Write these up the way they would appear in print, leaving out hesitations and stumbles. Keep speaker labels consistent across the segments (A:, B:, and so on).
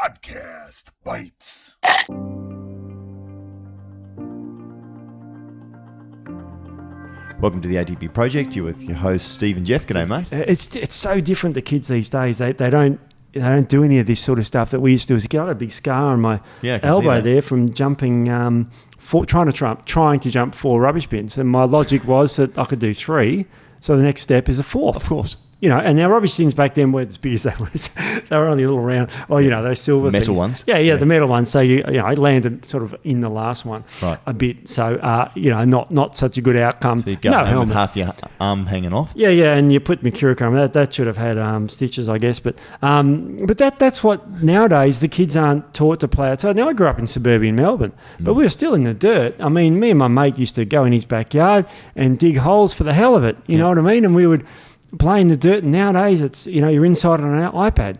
A: Podcast Bites.
B: Welcome to the ATP Project. You're with your hosts Steve and Jeff. G'day, mate.
C: It's so different to kids these days. They don't do any of this sort of stuff that we used to do as a kid. I had a big scar on my elbow there from jumping, trying to jump 4 rubbish bins. And my logic was that I could do 3. So the next step is a 4th.
B: Of course.
C: You know, and our rubbish bins back then weren't as big as they was. They were only a little round. Oh, you know, those silver
B: metal
C: things.
B: ones.
C: Yeah, the metal ones. So I landed sort of in the last one a bit. So not such a good outcome.
B: So you go home with half your arm hanging off. Yeah,
C: and you put mercurochrome. That should have had stitches, I guess. But that's what nowadays the kids aren't taught to play outside. Now I grew up in suburban Melbourne, but we were still in the dirt. I mean, me and my mate used to go in his backyard and dig holes for the hell of it. You know what I mean? And we would play in the dirt, and nowadays it's you're inside on an iPad,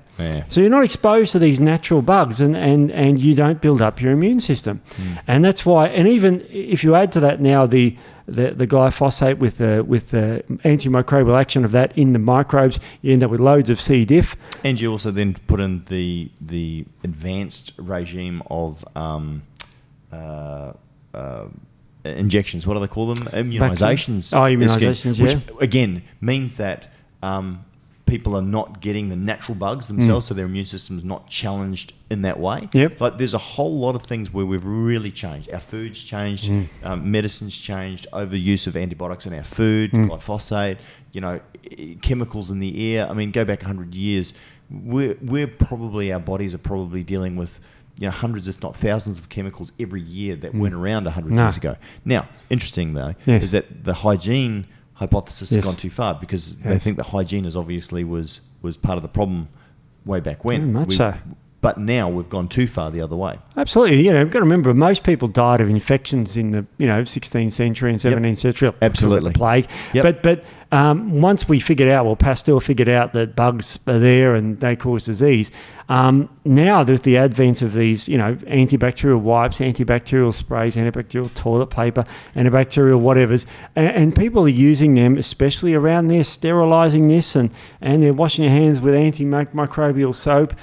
C: so you're not exposed to these natural bugs, and you don't build up your immune system, and that's why. And even if you add to that now the glyphosate with the antimicrobial action of that in the microbes, you end up with loads of C. diff.
B: And you also then put in the advanced regime of injections. What do they call them? Immunisations.
C: Immunisations,
B: which again means that people are not getting the natural bugs themselves, so their immune system is not challenged in that way.
C: Yep.
B: Like there's a whole lot of things where we've really changed. Our food's changed, medicine's changed, overuse of antibiotics in our food, glyphosate, chemicals in the air. I mean, go back 100 years, our bodies are probably dealing with hundreds, if not thousands, of chemicals every year that went around 100 years ago. Now, interesting though, is that the hygiene hypothesis has gone too far, because they think that hygiene was part of the problem way back when.
C: Very much so.
B: But now we've gone too far the other way.
C: Absolutely. You've got to remember, most people died of infections in the 16th century and 17th century.
B: Absolutely.
C: The plague. Yep. But once we figured out, Pasteur figured out that bugs are there and they cause disease. Now with the advent of these, antibacterial wipes, antibacterial sprays, antibacterial toilet paper, antibacterial whatevers, and people are using them, especially around there, sterilising this, and they're washing your hands with antimicrobial soap.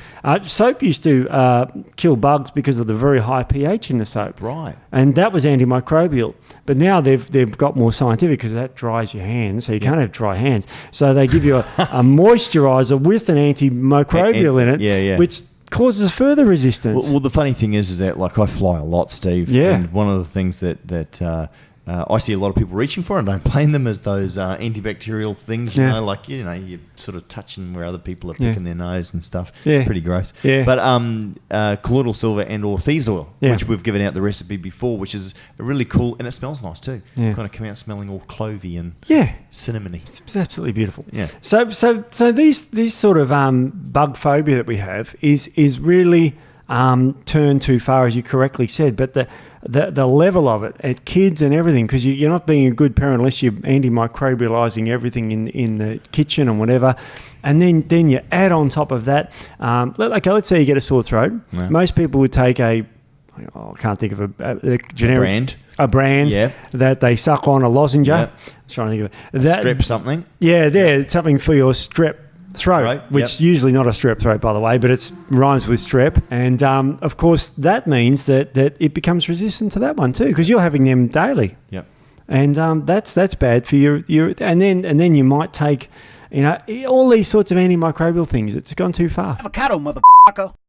C: Soap used to kill bugs because of the very high pH in the soap.
B: Right.
C: And that was antimicrobial. But now they've got more scientific, because that dries your hands, so you can't have dry hands. So they give you a moisturiser with an antimicrobial in it, which causes further resistance.
B: Well, the funny thing is that, like, I fly a lot, Steve.
C: Yeah.
B: And one of the things that I see a lot of people reaching for, and don't blame them, as those antibacterial things, you're sort of touching where other people are picking their nose and stuff.
C: Yeah.
B: It's pretty gross.
C: Yeah.
B: But colloidal silver and or thieves oil, which we've given out the recipe before, which is really cool, and it smells nice too.
C: Yeah.
B: Kind of come out smelling all clovey and cinnamony.
C: It's absolutely beautiful.
B: Yeah.
C: So these sort of bug phobia that we have is really turned too far, as you correctly said, but the level of it at kids and everything, because you're not being a good parent unless you're antimicrobializing everything in the kitchen and whatever. And then you add on top of that, let's say you get a sore throat. Yeah. Most people would take I can't think of a generic brand that they suck on, a lozenge. I'm trying to think of it.
B: Strep something.
C: Yeah, it's something for your strep throat, which usually not a strep throat, by the way, but it rhymes with strep. And of course, that means that it becomes resistant to that one too, because you're having them daily.
B: Yep.
C: And that's bad for your and then you might take all these sorts of antimicrobial things. It's gone too far.
A: Avocado, motherfucker.